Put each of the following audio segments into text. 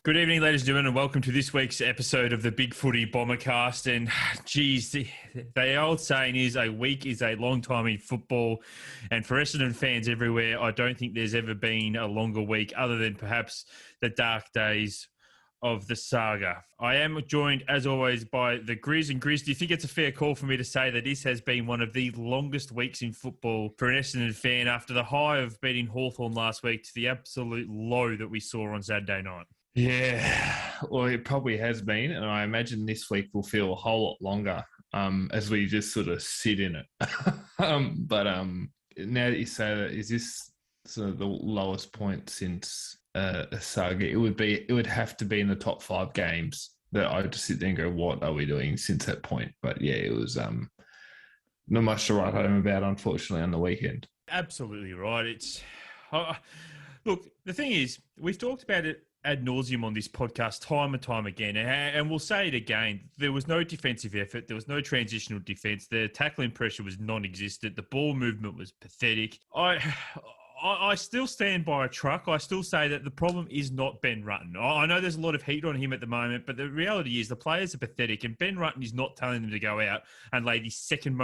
Good evening, ladies and gentlemen, and welcome to this week's episode of the BigFooty Bombercast. And geez, the old saying is a week is a long time in football. And for Essendon fans everywhere, I don't think there's ever been a longer week other than perhaps the dark days of the saga. I am joined, as always, by the Grizz. And Grizz, do you think it's a fair call for me to say that this has been one of the longest weeks in football for an Essendon fan after the high of beating Hawthorn last week to the absolute low that we saw on Saturday night? Yeah, well, it probably has been, and I imagine this week will feel a whole lot longer as we just sort of sit in it. But now that you say that, is this sort of the lowest point since a saga? It would have to be in the top 5 games that I would just sit there and go, what are we doing since that point? But yeah, it was not much to write home about, unfortunately, on the weekend. Absolutely right. It's look, the thing is, we've talked about it ad nauseum on this podcast time and time again, and we'll say it again. There was no defensive effort. There was no transitional defense. The tackling pressure was non-existent. The ball movement was pathetic. I still stand by a truck. I still say that the problem is not Ben Rutten. I know there's a lot of heat on him at the moment, but the reality is the players are pathetic, and Ben Rutten is not telling them to go out and lay the second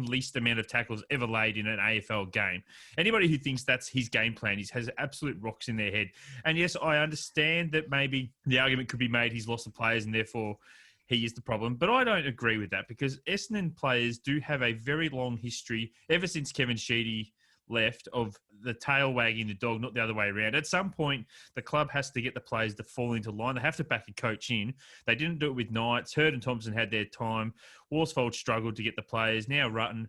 least amount of tackles ever laid in an AFL game. Anybody who thinks that's his game plan has absolute rocks in their head. And yes, I understand that maybe the argument could be made he's lost the players and therefore he is the problem. But I don't agree with that, because Essendon players do have a very long history, ever since Kevin Sheedy left, of the tail wagging the dog, not the other way around. At some point, the club has to get the players to fall into line. They have to back a coach in. They didn't do it with Knights. Hurd and Thompson had their time. Worsfold struggled to get the players. Now Rutten.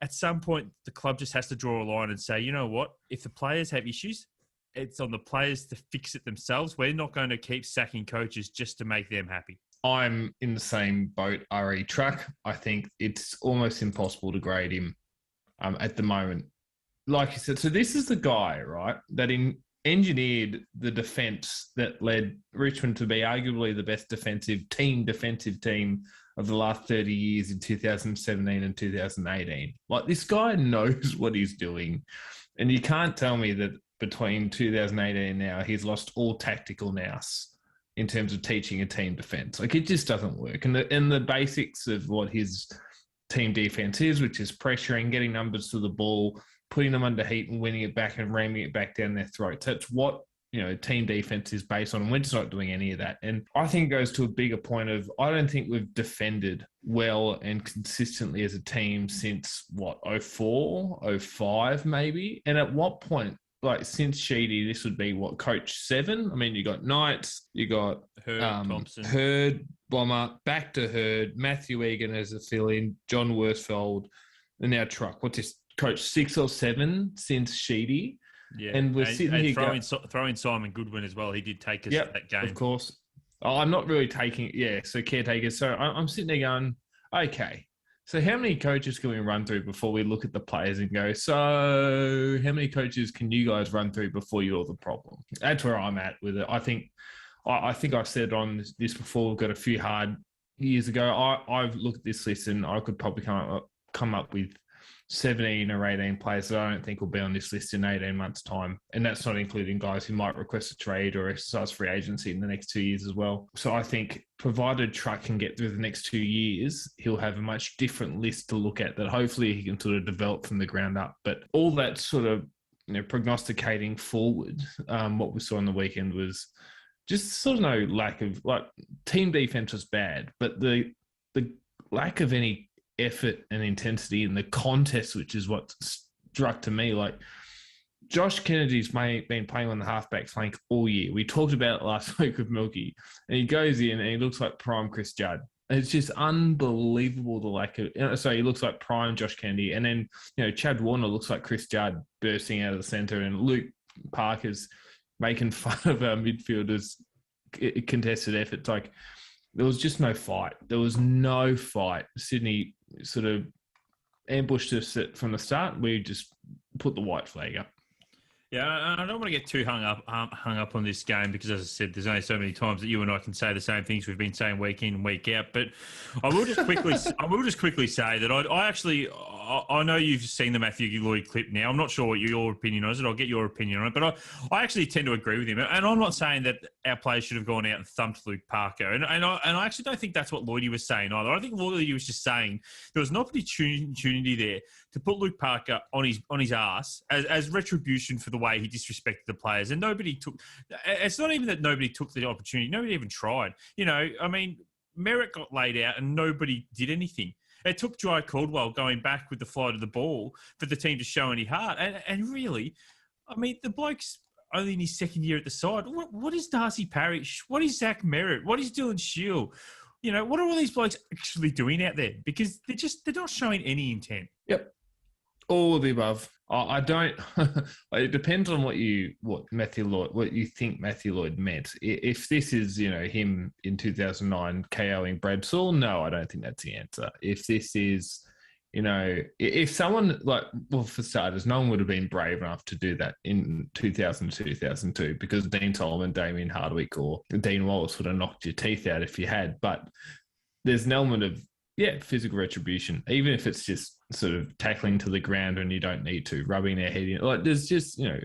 At some point, the club just has to draw a line and say, you know what? If the players have issues, it's on the players to fix it themselves. We're not going to keep sacking coaches just to make them happy. I'm in the same boat, RE Truck. I think it's almost impossible to grade him at the moment. Like you said, so this is the guy, right, that engineered the defence that led Richmond to be arguably the best defensive team of the last 30 years in 2017 and 2018. Like, this guy knows what he's doing. And you can't tell me that between 2018 and now, he's lost all tactical nous in terms of teaching a team defence. Like, it just doesn't work. And the basics of what his team defence is, which is pressuring, getting numbers to the ball, putting them under heat and winning it back and ramming it back down their throats. That's what, team defense is based on. And we're just not doing any of that. And I think it goes to a bigger point of, I don't think we've defended well and consistently as a team since, 04, 05 maybe? And at what point, like, since Sheedy, this would be coach 7? I mean, you got Knights, you got Hurd, Thompson, Hurd, Bomber, back to Hurd, Matthew Egan as a fill-in, John Worsfold, and now Truck. What's this? Coach 6 or 7 since Sheedy. Yeah, and we're sitting here throw in Simon Goodwin as well. He did take us to that game, of course. I'm not really taking so caretakers. So I'm sitting there going, okay, so how many coaches can we run through before we look at the players and go, so how many coaches can you guys run through before you're the problem? That's where I'm at with it. I think I've said on this before. We've got a few hard years ago. I've looked at this list and I could probably come up with 17 or 18 players that I don't think will be on this list in 18 months' time. And that's not including guys who might request a trade or exercise free agency in the next 2 years as well. So I think provided Truck can get through the next 2 years, he'll have a much different list to look at that hopefully he can sort of develop from the ground up. But all that sort of prognosticating forward, what we saw on the weekend was just sort of no lack of, team defense was bad, but the lack of any effort and intensity in the contest, which is what struck to me. Like, Josh Kennedy's been playing on the halfback flank all year. We talked about it last week with Milky, and he goes in and he looks like prime Chris Judd. It's just unbelievable the lack of. So he looks like prime Josh Kennedy, and then Chad Warner looks like Chris Judd bursting out of the centre, and Luke Parker's making fun of our midfielders' contested efforts. Like, there was just no fight. There was no fight. Sydney sort of ambushed us from the start. We just put the white flag up. Yeah, I don't want to get too hung up on this game because, as I said, there's only so many times that you and I can say the same things we've been saying week in and week out. But I will just quickly say that I know you've seen the Matthew Lloyd clip now. I'm not sure what your opinion is. I'll get your opinion on it. But I actually tend to agree with him. And I'm not saying that our players should have gone out and thumped Luke Parker. And I actually don't think that's what Lloydie was saying either. I think Lloydie was just saying there was an opportunity there to put Luke Parker on his ass as retribution for the way he disrespected the players. And nobody took – it's not even that nobody took the opportunity. Nobody even tried. You know, I mean, Merritt got laid out and nobody did anything. It took Jai Caldwell going back with the flight of the ball for the team to show any heart. And really, I mean, the bloke's only in his second year at the side. What is Darcy Parish? What is Zach Merritt? What is Dylan Shield? You know, what are all these blokes actually doing out there? Because they're not showing any intent. Yep. All of the above. I don't. It depends on what you think Matthew Lloyd meant. If this is, you know, him in 2009 KOing Brad Sewell, no, I don't think that's the answer. If this is, you know, if someone for starters, no one would have been brave enough to do that in 2000 2002 because Dean Solomon, Damien Hardwick, or Dean Wallace would have knocked your teeth out if you had. But there's an element of physical retribution, even if it's just sort of tackling to the ground and you don't need to, rubbing their head in. Like there's just, you know,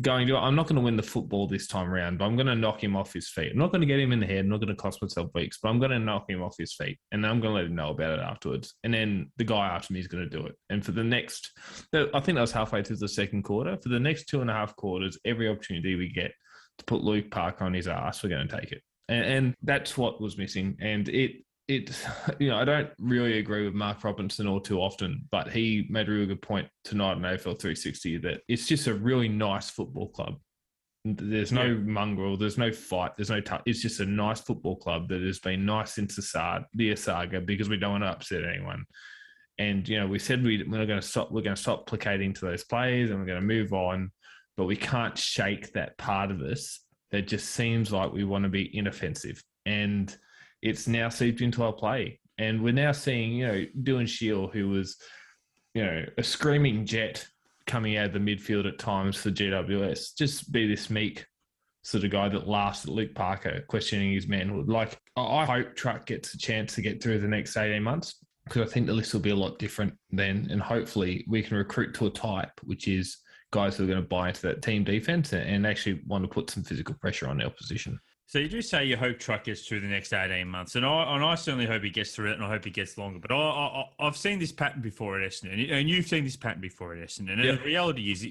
I'm not going to win the football this time around, but I'm going to knock him off his feet. I'm not going to get him in the head. I'm not going to cost myself weeks, but I'm going to knock him off his feet and I'm going to let him know about it afterwards. And then the guy after me is going to do it. And for the next, I think that was halfway through the second quarter. For the next 2.5 quarters, every opportunity we get to put Luke Parker on his ass, we're going to take it. And that's what was missing. And you know, I don't really agree with Mark Robinson all too often, but he made a really good point tonight on AFL 360 that it's just a really nice football club. There's no mongrel, there's no fight, there's no touch. It's just a nice football club that has been nice since the saga because we don't want to upset anyone. And, you know, we said we're going to stop placating to those players and we're going to move on, but we can't shake that part of us that just seems like we want to be inoffensive. And it's now seeped into our play. And we're now seeing, you know, Dylan Shield, who was, you know, a screaming jet coming out of the midfield at times for GWS, just be this meek sort of guy that laughs at Luke Parker, questioning his manhood. Like, I hope Truck gets a chance to get through the next 18 months because I think the list will be a lot different then. And hopefully we can recruit to a type, which is guys who are going to buy into that team defense and actually want to put some physical pressure on the opposition. So you do say you hope Truck gets through the next 18 months, and I certainly hope he gets through it, and I hope he gets longer. But I've seen this pattern before at Essendon, and you've seen this pattern before at Essendon. And the reality is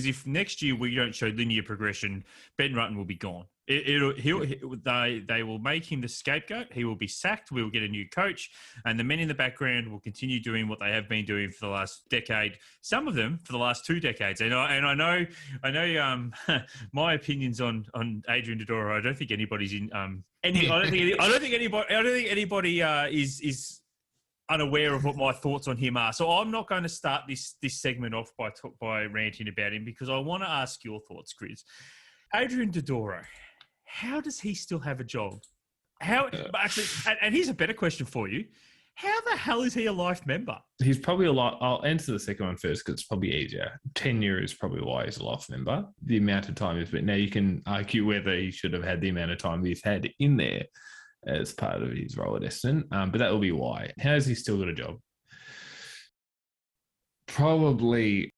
if next year we don't show linear progression, Ben Rutten will be gone. They will make him the scapegoat. He will be sacked. We will get a new coach, and the men in the background will continue doing what they have been doing for the last decade. Some of them for the last 2 decades. And I know my opinions on Adrian Dodoro. I don't think anybody's in I don't think anybody is unaware of what my thoughts on him are. So I'm not going to start this segment off by ranting about him because I want to ask your thoughts, Chris. Adrian Dodoro. How does he still have a job? Actually, and here's a better question for you. How the hell is he a life member? He's probably a lot. I'll answer the second one first because it's probably easier. Tenure is probably why he's a life member. The amount of time but now you can argue whether he should have had the amount of time he's had in there as part of his role at Essendon. But that will be why. How has he still got a job? Probably,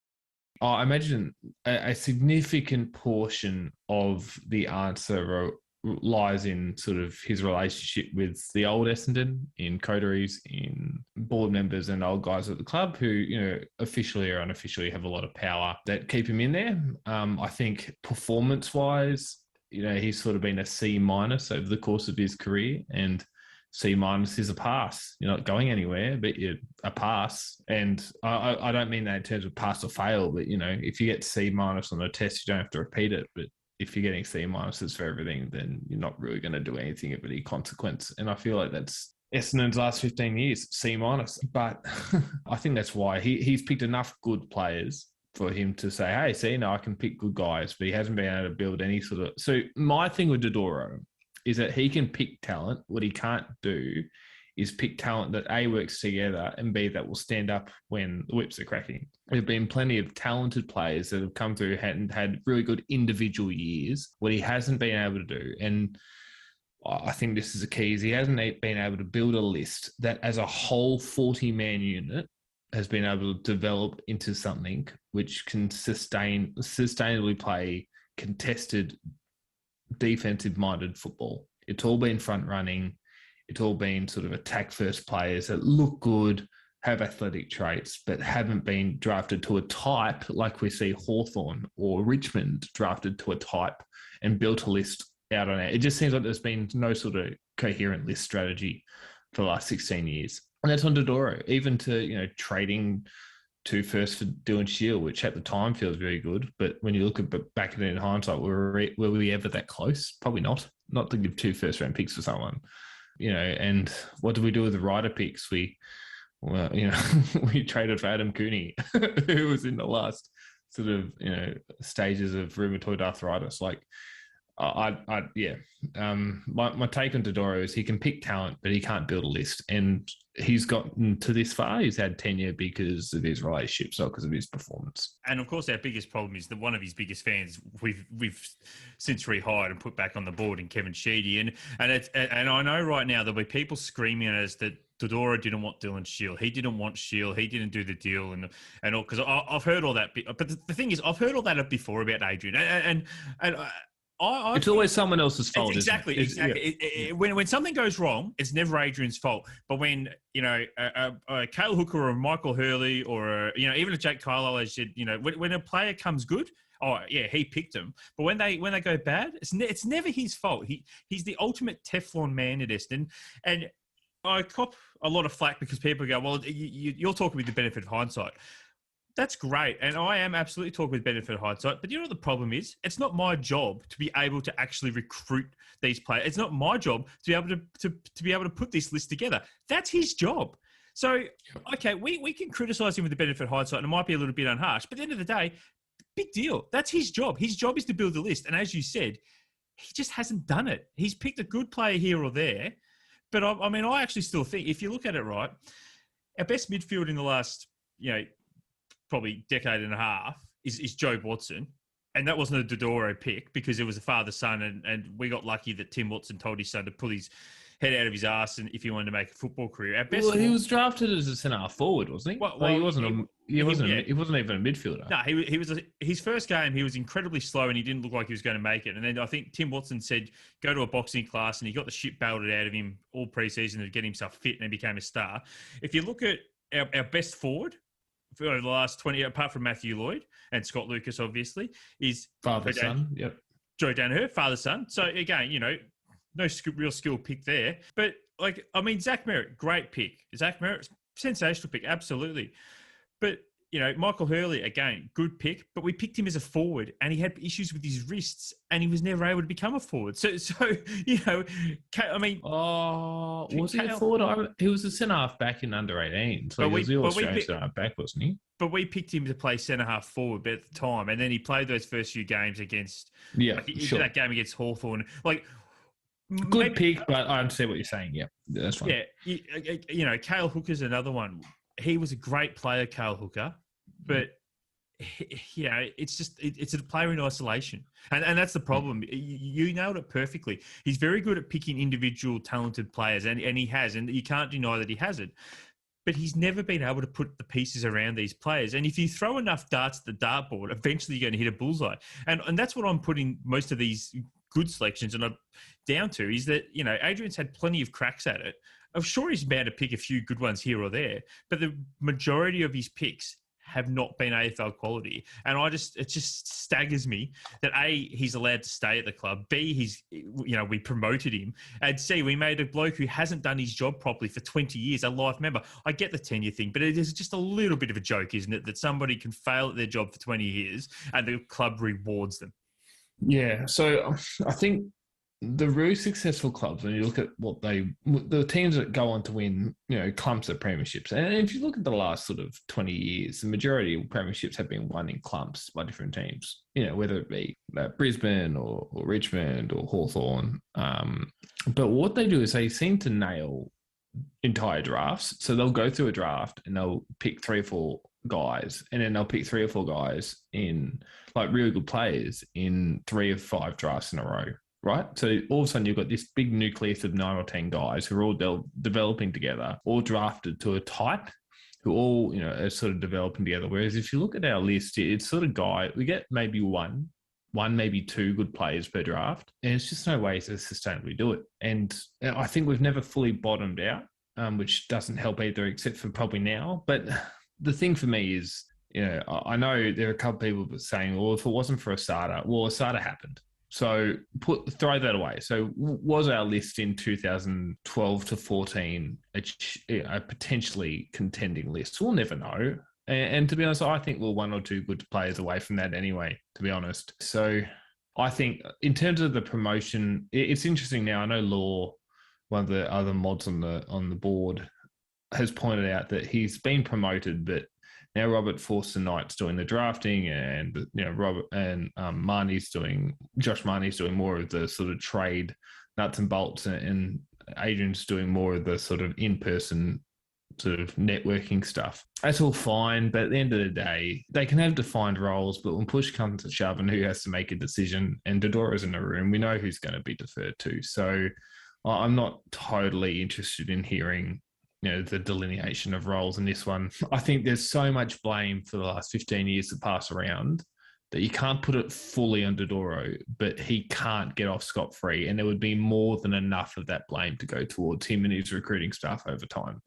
I imagine a significant portion of the answer lies in sort of his relationship with the old Essendon, in coteries, in board members and old guys at the club who, you know, officially or unofficially have a lot of power that keep him in there. I think performance-wise, you know, he's sort of been a C- over the course of his career, and C- is a pass. You're not going anywhere, but you're a pass. And I don't mean that in terms of pass or fail, but, you know, if you get C- on a test, you don't have to repeat it. But if you're getting C- for everything, then you're not really going to do anything of any consequence. And I feel like that's Essendon's last 15 years, C-. But I think that's why he's picked enough good players for him to say, hey, see, no, I can pick good guys, but he hasn't been able to build any sort of... So my thing with Dodoro is that he can pick talent. What he can't do is pick talent that A, works together, and B, that will stand up when the whips are cracking. There have been plenty of talented players that have come through and had really good individual years, what he hasn't been able to do. And I think this is a key, is he hasn't been able to build a list that as a whole 40-man unit has been able to develop into something which can sustainably play contested, defensive-minded football. It's all been front running. It's all been sort of attack-first players that look good, have athletic traits, but haven't been drafted to a type like we see Hawthorn or Richmond drafted to a type and built a list out on it. It just seems like there's been no sort of coherent list strategy for the last 16 years. And that's on Dodoro, even to, trading 2 firsts for Dylan Shield, which at the time feels very good. But when you look back at it in hindsight, were we ever that close? Probably not. Not to give 2 first-round picks for someone. And what did we do with the Ryder picks? We traded for Adam Cooney, who was in the last sort of, stages of rheumatoid arthritis. Like, my take on Dodoro is he can pick talent, but he can't build a list. And he's gotten to this far. He's had tenure because of his relationships, not because of his performance. And of course, our biggest problem is that one of his biggest fans we've since rehired and put back on the board in Kevin Sheedy. And I know right now there'll be people screaming at us that Dodoro didn't want Dylan Shield. He didn't want Shield. He didn't do the deal and all. Because I've heard all that. But the thing is, I've heard all that before about Adrian. And it's always someone else's fault. Exactly. Yeah. When something goes wrong, it's never Adrian's fault. But when a Cale Hooker or a Michael Hurley or even a Jake Carlisle, as said, when a player comes good, oh yeah, he picked him. But when they go bad, it's never his fault. He's the ultimate Teflon man at Eston, and I cop a lot of flack because people go, well, you're talking with the benefit of hindsight. That's great. And I am absolutely talking with benefit of hindsight. But you know what the problem is? It's not my job to be able to actually recruit these players. It's not my job to be able to be able to put this list together. That's his job. So, okay, we can criticize him with the benefit of hindsight, and it might be a little bit unharsh. But at the end of the day, big deal. That's his job. His job is to build the list. And as you said, he just hasn't done it. He's picked a good player here or there. But I actually still think, if you look at it right, our best midfield in the last, probably decade and a half is Joe Watson. And that wasn't a Dodoro pick because it was a father-son, and we got lucky that Tim Watson told his son to pull his head out of his ass and if he wanted to make a football career. He was drafted as a centre forward, wasn't he? Well, he wasn't even a midfielder. No, he was his first game. He was incredibly slow and he didn't look like he was going to make it. And then I think Tim Watson said go to a boxing class, and he got the shit belted out of him all preseason to get himself fit, and he became a star. If you look at our best forward for the last 20, apart from Matthew Lloyd and Scott Lucas, obviously, is father-son. Yep. Joe Danaher, father-son. So again, no real skill pick there. But Zach Merritt, great pick. Zach Merritt, sensational pick, absolutely. But Michael Hurley, again, good pick. But we picked him as a forward, and he had issues with his wrists, and he was never able to become a forward. So was he a forward? He was a centre half back in under 18. So he was the Australian centre half back, wasn't he? But we picked him to play centre half forward at the time, and then he played those first few games against that game against Hawthorn. Good pick, but I understand what you're saying. Yeah, that's fine. Yeah, Cale Hooker's another one. He was a great player, Cale Hooker, but it's a player in isolation, and that's the problem. You nailed it perfectly. He's very good at picking individual talented players, and he has, and you can't deny that he has it. But he's never been able to put the pieces around these players. And if you throw enough darts at the dartboard, eventually you're going to hit a bullseye. And that's what I'm putting most of these good selections down to, is that, Adrian's had plenty of cracks at it. I'm sure he's bound to pick a few good ones here or there, but the majority of his picks have not been AFL quality. And it just staggers me that A, he's allowed to stay at the club. B, we promoted him. And C, we made a bloke who hasn't done his job properly for 20 years, a life member. I get the tenure thing, but it is just a little bit of a joke, isn't it? That somebody can fail at their job for 20 years and the club rewards them. Yeah. So I think the really successful clubs, when you look at the teams that go on to win, clumps of premierships, and if you look at the last sort of 20 years, the majority of premierships have been won in clumps by different teams, whether it be Brisbane or Richmond or Hawthorn. But what they do is they seem to nail entire drafts. So they'll go through a draft and they'll pick 3 or 4 guys, and then they'll pick 3 or 4 guys in really good players in 3 or 5 drafts in a row. Right? So all of a sudden you've got this big nucleus of 9 or 10 guys who are all developing together, all drafted to a type who all, are sort of developing together. Whereas if you look at our list, it's sort of we get maybe one, maybe two good players per draft, and it's just no way to sustainably do it. And I think we've never fully bottomed out, which doesn't help either, except for probably now. But the thing for me is, I know there are a couple of people saying, well, if it wasn't for Asada, well, Asada happened. So throw that away. So was our list in 2012 to 14 a potentially contending list? We'll never know. And to be honest, I think we're one or two good players away from that anyway, to be honest. So I think in terms of the promotion, it's interesting now. I know Law, one of the other mods on the board, has pointed out that he's been promoted, but now Robert Forster Knight's doing the drafting, and Robert and Josh Marnie's doing more of the sort of trade nuts and bolts, and Adrian's doing more of the sort of in-person sort of networking stuff. That's all fine, but at the end of the day, they can have defined roles, but when push comes to shove and who has to make a decision, and Dodora's in the room, we know who's going to be deferred to. So I'm not totally interested in hearing the delineation of roles in this one. I think there's so much blame for the last 15 years to pass around that you can't put it fully on Dodoro, but he can't get off scot-free. And there would be more than enough of that blame to go towards him and his recruiting staff over time.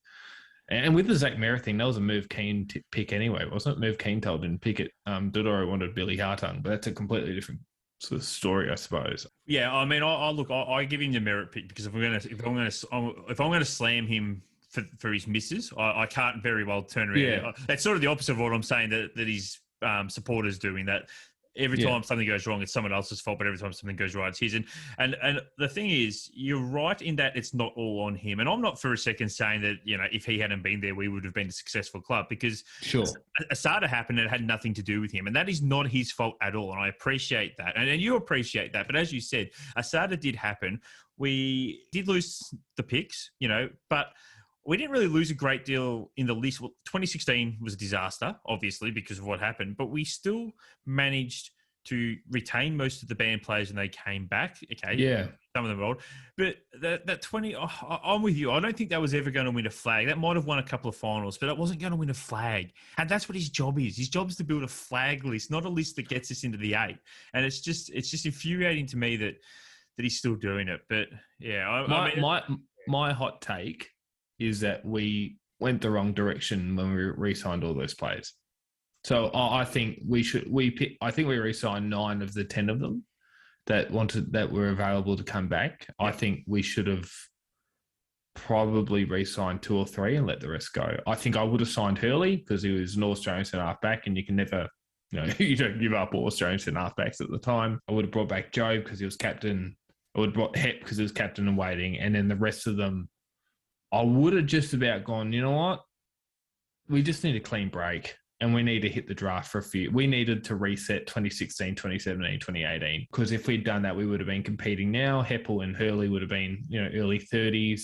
And with the Zach Merritt thing, that was a Merv Keen pick anyway, wasn't it? Merv Keen told him pick it. Dodoro wanted Billy Hartung, but that's a completely different sort of story, I suppose. Yeah, I mean, I give him the Merritt pick because if I'm gonna slam him for his misses, I can't very well turn around. Yeah. That's sort of the opposite of what I'm saying that his supporters doing that. Every time something goes wrong, it's someone else's fault, but every time something goes right, it's his. And the thing is, you're right in that it's not all on him. And I'm not for a second saying that, if he hadn't been there, we would have been a successful club, because Asada happened and it had nothing to do with him. And that is not his fault at all. And I appreciate that. And you appreciate that. But as you said, Asada did happen. We did lose the picks, but we didn't really lose a great deal in the list. Well, 2016 was a disaster, obviously, because of what happened, but we still managed to retain most of the band players when they came back. Okay. Yeah. Some of them old. But that 20, I'm with you. I don't think that was ever going to win a flag. That might have won a couple of finals, but it wasn't going to win a flag. And that's what his job is. His job is to build a flag list, not a list that gets us into the 8. And it's just infuriating to me that he's still doing it. But yeah, my hot take is that we went the wrong direction when we re-signed all those players. So I think we re-signed 9 of the 10 of them that were available to come back. Yeah. I think we should have probably re-signed 2 or 3 and let the rest go. I think I would have signed Hurley because he was an Australian centre half back, and you can never, you don't give up all Australian centre half backs at the time. I would have brought back Joe because he was captain. I would have brought Hep because he was captain and waiting, and then the rest of them, I would have just about gone, you know what? We just need a clean break, and we need to hit the draft for a few. We needed to reset 2016, 2017, 2018, because if we'd done that, we would have been competing now. Heppel and Hurley would have been, early 30s.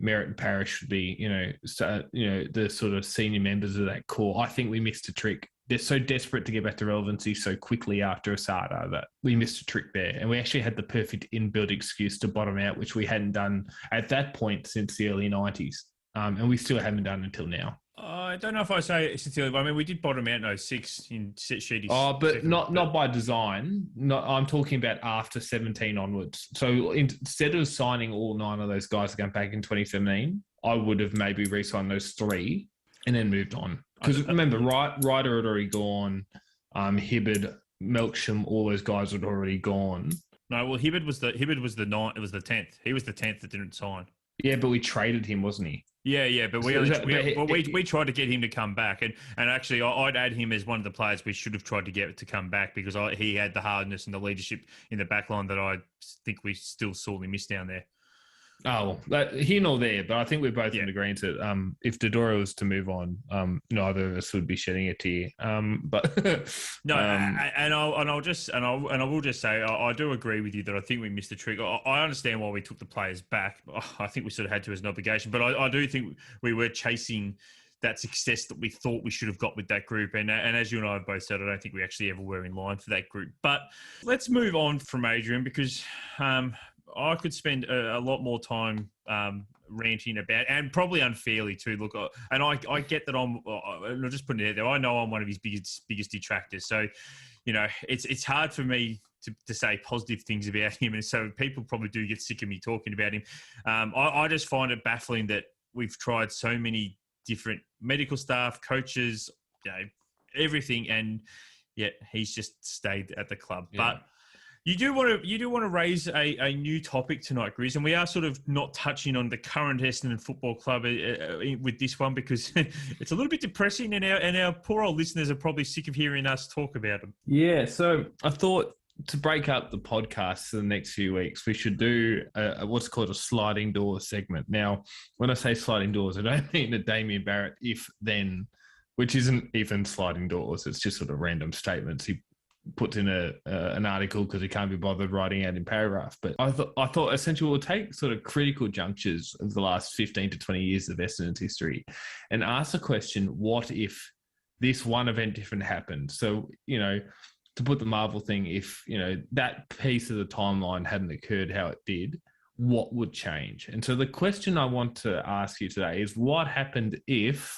Merritt and Parrish would be, the sort of senior members of that core. I think we missed a trick. They're so desperate to get back to relevancy so quickly after Asada that we missed a trick there. And we actually had the perfect inbuilt excuse to bottom out, which we hadn't done at that point since the early 90s. And we still haven't done until now. I don't know if I say sincerely. I mean, we did bottom out in 06 in Sheedy's. Oh, but not by design. I'm talking about after 17 onwards. So instead of signing all 9 of those guys to come back in 2017, I would have maybe re-signed those 3 and then moved on. Because remember, Ryder had already gone. Hibbard, Melksham, all those guys had already gone. No, well, Hibbard was the 9th. It was the 10th. He was the 10th that didn't sign. Yeah, but we traded him, wasn't he? Yeah, but we tried to get him to come back, and actually I'd add him as one of the players we should have tried to get to come back, because he had the hardness and the leadership in the back line that I think we still sorely missed down there. Oh, here nor there, but I think we're both in agreement that if Dodoro was to move on, neither of us would be shedding a tear. But no, and I will just say I do agree with you that I think we missed the trick. I understand why we took the players back. I think we sort of had to as an obligation, but I do think we were chasing that success that we thought we should have got with that group. And as you and I have both said, I don't think we actually ever were in line for that group. But let's move on from Adrian, because I could spend a lot more time ranting about, and probably unfairly too. Look, and I get that I'm just putting it out there. I know I'm one of his biggest detractors. So, it's hard for me to say positive things about him, and so people probably do get sick of me talking about him. I just find it baffling that we've tried so many different medical staff, coaches, everything, and yet he's just stayed at the club. Yeah. But you do want to raise a new topic tonight, Grizz, and we are sort of not touching on the current Essendon Football Club with this one because it's a little bit depressing, and our poor old listeners are probably sick of hearing us talk about them. Yeah, so I thought to break up the podcast for the next few weeks, we should do what's called a sliding door segment. Now, when I say sliding doors, I don't mean a Damien Barrett if-then, which isn't even sliding doors. It's just sort of random statements he puts in an article because he can't be bothered writing out in paragraph. But I thought essentially we'll take sort of critical junctures of the last 15 to 20 years of Essendon's history and ask the question, what if this one event different happened? So, to put the Marvel thing, if, that piece of the timeline hadn't occurred how it did, what would change? And so the question I want to ask you today is, what happened if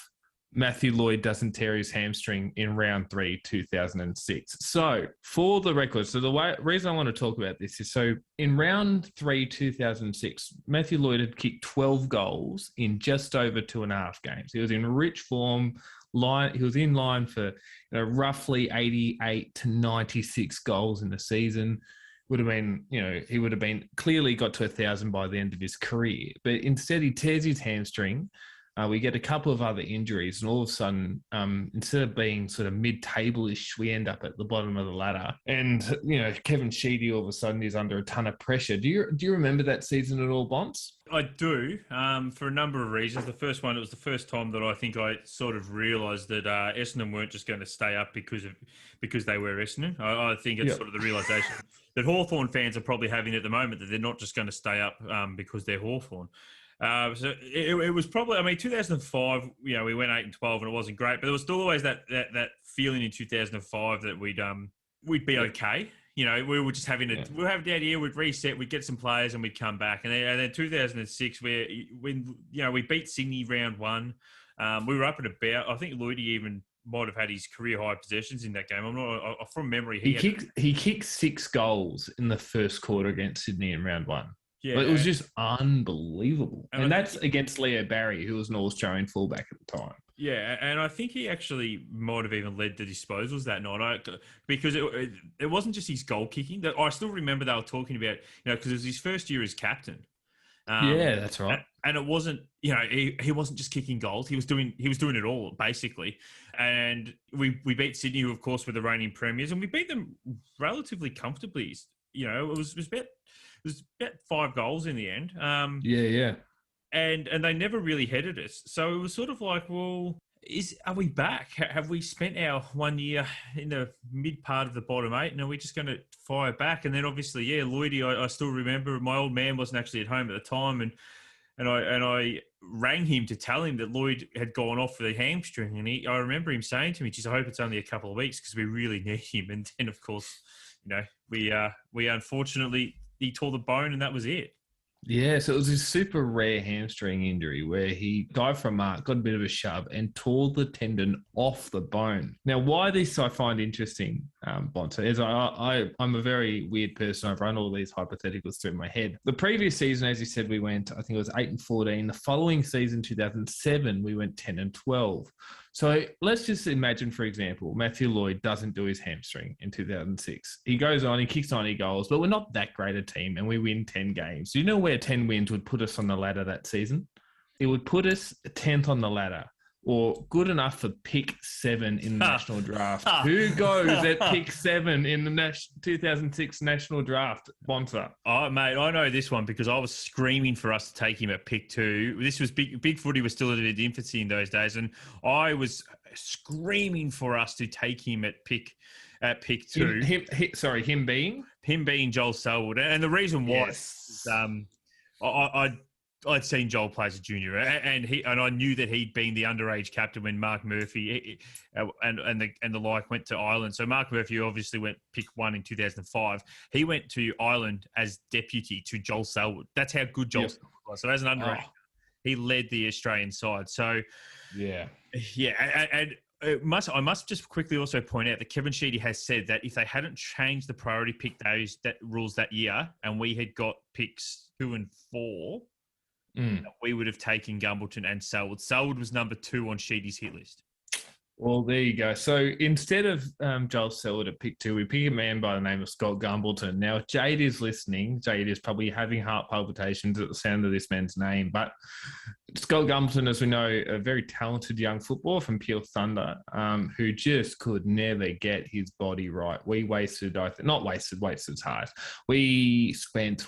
Matthew Lloyd doesn't tear his hamstring in round 3, 2006. So for the record, so the reason I want to talk about this is, so in round 3, 2006, Matthew Lloyd had kicked 12 goals in just over 2.5 games. He was in rich form. He was in line for roughly 88 to 96 goals in the season. Would have been, he would have been clearly got to 1,000 by the end of his career. But instead, he tears his hamstring. We get a couple of other injuries, and all of a sudden, instead of being sort of mid-table-ish, we end up at the bottom of the ladder. And, Kevin Sheedy all of a sudden is under a ton of pressure. Do you remember that season at all, Bonds? I do, for a number of reasons. The first one, it was the first time that I think I sort of realised that Essendon weren't just going to stay up because they were Essendon. I think it's sort of the realisation that Hawthorn fans are probably having at the moment, that they're not just going to stay up because they're Hawthorn. So it was probably, 2005, we went 8-12 and it wasn't great, but there was still always that feeling in 2005 that we'd be okay. We were just having we'll have the idea, we'd reset, we'd get some players and we'd come back. And then 2006, when we beat Sydney round 1, we were up at about, I think Lloydie even might have had his career high possessions in that game. From memory. He kicked 6 goals in the first quarter against Sydney in round 1. Yeah, it was just unbelievable. And that's against Leo Barry, who was an All-Australian fullback at the time. Yeah, and I think he actually might have even led the disposals that night, because it wasn't just his goal kicking. I still remember they were talking about, because it was his first year as captain. Yeah, that's right. And it wasn't, he wasn't just kicking goals. He was doing it all, basically. And we beat Sydney, who of course were the reigning premiers, and we beat them relatively comfortably. It was about 5 goals in the end. Yeah. And they never really headed us. So it was sort of like, well, are we back? Have we spent our 1 year in the mid part of the bottom 8, and are we just going to fire back? And then obviously, Lloydie, I still remember my old man wasn't actually at home at the time, and I rang him to tell him that Lloyd had gone off for the hamstring, and I remember him saying to me, "Geez, I hope it's only a couple of weeks because we really need him." And then of course, we unfortunately, he tore the bone and that was it. Yeah, so it was this super rare hamstring injury where he dived for a mark, got a bit of a shove, and tore the tendon off the bone. Now, why this I find interesting, Bonta, is I'm a very weird person. I've run all these hypotheticals through my head. The previous season, as you said, we went, I think it was 8-14. The following season, 2007, we went 10-12. So let's just imagine, for example, Matthew Lloyd doesn't do his hamstring in 2006. He goes on, he kicks 90 goals, but we're not that great a team and we win 10 games. Do you know where 10 wins would put us on the ladder that season? It would put us 10th on the ladder, or good enough for pick 7 in the national draft. Who goes at pick 7 in the 2006 national draft, Bonta? Oh, mate, I know this one because I was screaming for us to take him at pick 2. This was BigFooty was still at its infancy in those days, and I was screaming for us to take him at pick 2. Him being Joel Selwood, and the reason why, I'd seen Joel play as a junior, and I knew that he'd been the underage captain when Mark Murphy and the like went to Ireland. So Mark Murphy obviously went pick 1 in 2005. He went to Ireland as deputy to Joel Selwood. That's how good Joel Selwood was. So as an underage, he led the Australian side. So, Yeah. and I must just quickly also point out that Kevin Sheedy has said that if they hadn't changed the priority pick rules that year, and we had got picks 2 and 4, we would have taken Gumbleton and Selwood. Selwood was number 2 on Sheedy's hit list. Well, there you go. So instead of Joel Selwood at pick 2, we pick a man by the name of Scott Gumbleton. Now, if Jade is listening, Jade is probably having heart palpitations at the sound of this man's name. But Scott Gumbleton, as we know, a very talented young footballer from Pure Thunder, who just could never get his body right. We wasted, wasted hard. We spent,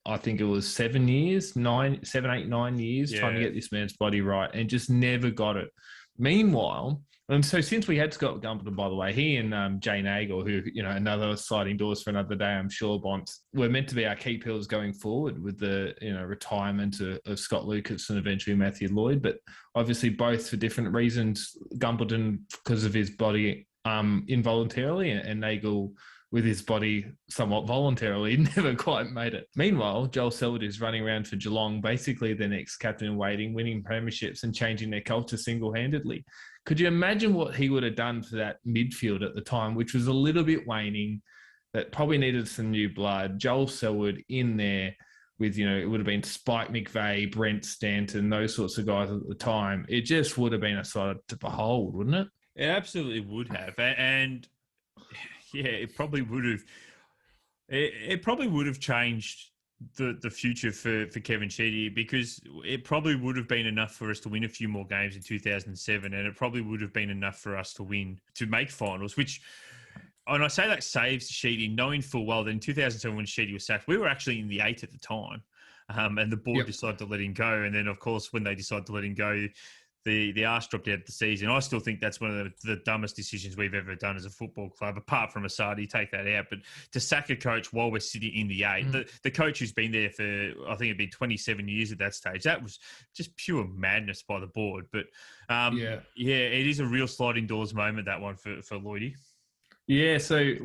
I think it was 7 years, 9 years trying to get this man's body right and just never got it. Meanwhile, and so since we had Scott Gumbleton, by the way, he and Jay Nagle, who, another sliding doors for another day, I'm sure, Bonds, were meant to be our key pillars going forward with the, retirement of Scott Lucas and eventually Matthew Lloyd. But obviously both for different reasons, Gumbleton because of his body involuntarily and Nagle with his body somewhat voluntarily, never quite made it. Meanwhile, Joel Selwood is running around for Geelong, basically the next captain in waiting, winning premierships and changing their culture single-handedly. Could you imagine what he would have done for that midfield at the time, which was a little bit waning, that probably needed some new blood? Joel Selwood in there with, it would have been Spike McVeigh, Brent Stanton, those sorts of guys at the time. It just would have been a sight to behold, wouldn't it? It absolutely would have. And yeah, it probably would have. It probably would have changed the future for Kevin Sheedy, because it probably would have been enough for us to win a few more games in 2007, and it probably would have been enough for us to make finals. Which, and I say that saves Sheedy, knowing full well that in 2007 when Sheedy was sacked, we were actually in the 8 at the time, and the board decided to let him go. And then, of course, when they decided to let him go, the arse dropped out of the season. I still think that's one of the dumbest decisions we've ever done as a football club, apart from Asadi, take that out. But to sack a coach while we're sitting in the 8, the coach who's been there for, I think it'd be 27 years at that stage, that was just pure madness by the board. But it is a real sliding doors moment, that one for Lloydie. Yeah, so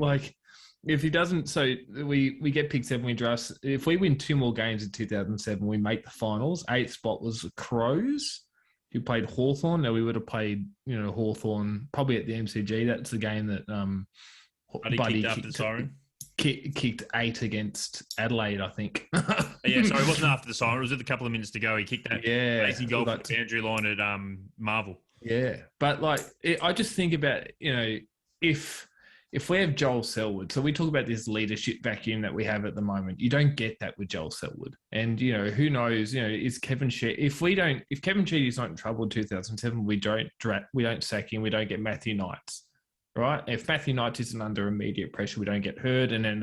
if he doesn't, so we get pick 7, we draft. If we win 2 more games in 2007, we make the finals. 8th spot was the Crows, who played Hawthorn. Now, we would have played, Hawthorn probably at the MCG. That's the game that Buddy kicked after the siren. Kicked 8 against Adelaide, I think. Yeah, sorry, it wasn't after the siren. It was with a couple of minutes to go. He kicked that amazing goal from the boundary line at Marvel. Yeah, but I just think about, if we have Joel Selwood, so we talk about this leadership vacuum that we have at the moment, you don't get that with Joel Selwood. And, who knows, is Kevin Sheedy, if Kevin Sheedy's not in trouble in 2007, we don't sack him, we don't get Matthew Knights, right? If Matthew Knights isn't under immediate pressure, we don't get hurt. And then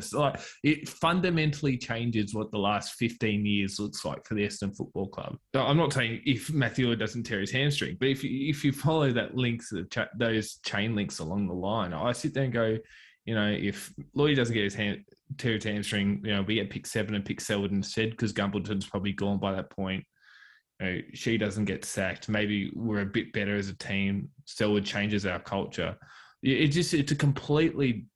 it fundamentally changes what the last 15 years looks like for the Essendon Football Club. I'm not saying if Matthew doesn't tear his hamstring, but if you follow that links, those chain links along the line, I sit there and go, if Lloyd doesn't get tear his hamstring, we get pick 7 and pick Selwood instead, because Gumbleton's probably gone by that point. She doesn't get sacked. Maybe we're a bit better as a team. Selwood changes our culture. It's a completely,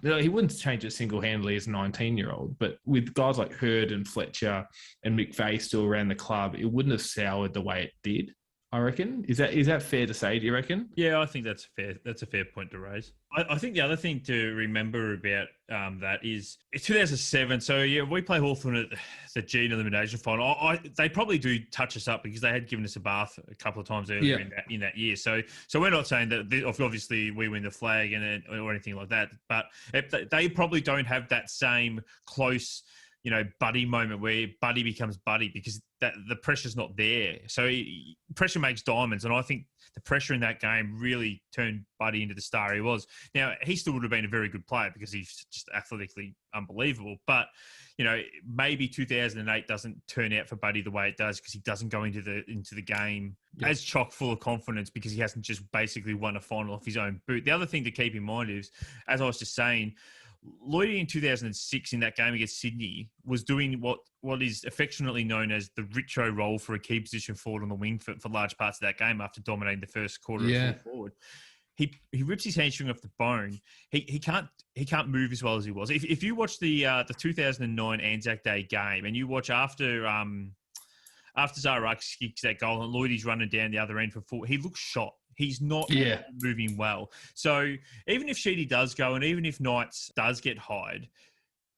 he wouldn't change it single-handedly as a 19-year-old, but with guys like Hurd and Fletcher and McVeigh still around the club, it wouldn't have soured the way it did, I reckon. Is that fair to say, do you reckon? Yeah, I think that's a fair point to raise. I think the other thing to remember about that is it's 2007. So, we play Hawthorn at the Gene elimination final. They probably do touch us up because they had given us a bath a couple of times earlier in that year. So we're not saying that obviously we win the flag or anything like that. But they probably don't have that same close, buddy moment where buddy becomes buddy, because the pressure's not there. So pressure makes diamonds, and I think the pressure in that game really turned Buddy into the star he was. Now, he still would have been a very good player because he's just athletically unbelievable, but maybe 2008 doesn't turn out for Buddy the way it does because he doesn't go into the game as chock full of confidence because he hasn't just basically won a final off his own boot. The other thing to keep in mind is, as I was just saying, Lloydie in 2006 in that game against Sydney was doing what is affectionately known as the Richo role for a key position forward on the wing for large parts of that game after dominating the first quarter of full forward. He rips his hamstring off the bone. He can't move as well as he was. If you watch the 2009 Anzac Day game and you watch after after Zaharakis kicks that goal and Lloydie's running down the other end for full, he looks shot. He's not moving well. So even if Sheedy does go and even if Knights does get hired,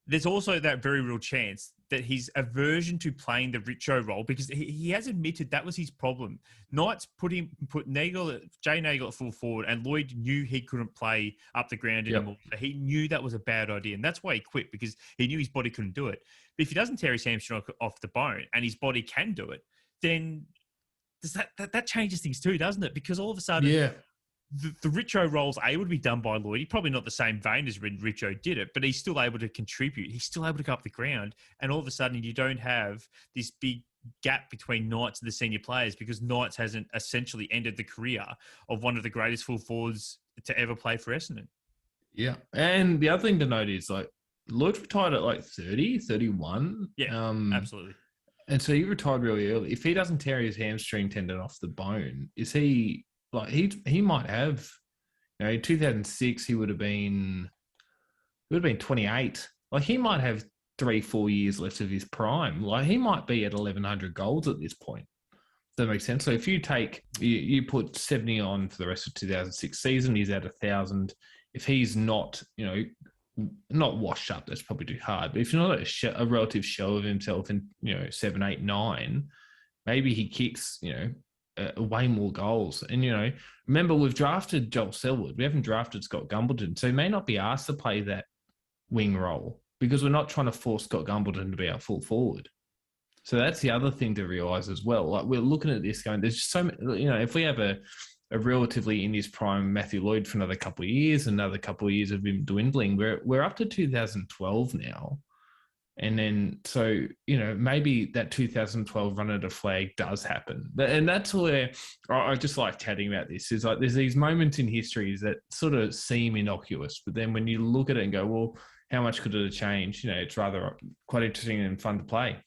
there's also that very real chance that his aversion to playing the Richo role, because he has admitted that was his problem. Knights put Jay Nagle at full forward, and Lloyd knew he couldn't play up the ground anymore. So he knew that was a bad idea, and that's why he quit, because he knew his body couldn't do it. But if he doesn't tear his hamstring off the bone and his body can do it, then that changes things too, doesn't it? Because all of a sudden, the Richo role's able to be done by Lloyd. Probably not the same vein as when Richo did it, but he's still able to contribute. He's still able to go up the ground. And all of a sudden, you don't have this big gap between Knights and the senior players, because Knights hasn't essentially ended the career of one of the greatest full forwards to ever play for Essendon. Yeah. And the other thing to note is, like, Lloyd retired at like 30, 31. Yeah, absolutely. And so he retired really early. If he doesn't tear his hamstring tendon off the bone, is he... Like he might have, in 2006 he would have been 28. Like he might have 3-4 years left of his prime. Like he might be at 1,100 goals at this point. Does that make sense? So if you you put 70 on for the rest of 2006 season, he's at 1,000. If he's not, not washed up, that's probably too hard. But if you're not a relative shell of himself in 7, 8, 9, maybe he kicks way more goals. And, remember, we've drafted Joel Selwood. We haven't drafted Scott Gumbleton. So he may not be asked to play that wing role, because we're not trying to force Scott Gumbleton to be our full forward. So that's the other thing to realise as well. Like, we're looking at this going, there's just so many, if we have a relatively in his prime Matthew Lloyd for another couple of years, another couple of years of him dwindling, we're up to 2012 now. And then, so, maybe that 2012 run at a flag does happen. And that's where I just like chatting about this, is like there's these moments in histories that sort of seem innocuous, but then when you look at it and go, well, how much could it have changed? It's rather quite interesting and fun to play.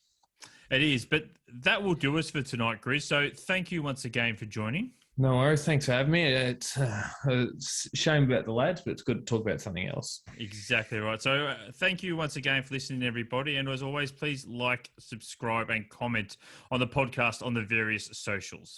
It is, but that will do us for tonight, Grizz. So thank you once again for joining. No worries. Thanks for having me. It's a shame about the lads, but it's good to talk about something else. Exactly right. So thank you once again for listening, everybody. And as always, please like, subscribe, and comment on the podcast on the various socials.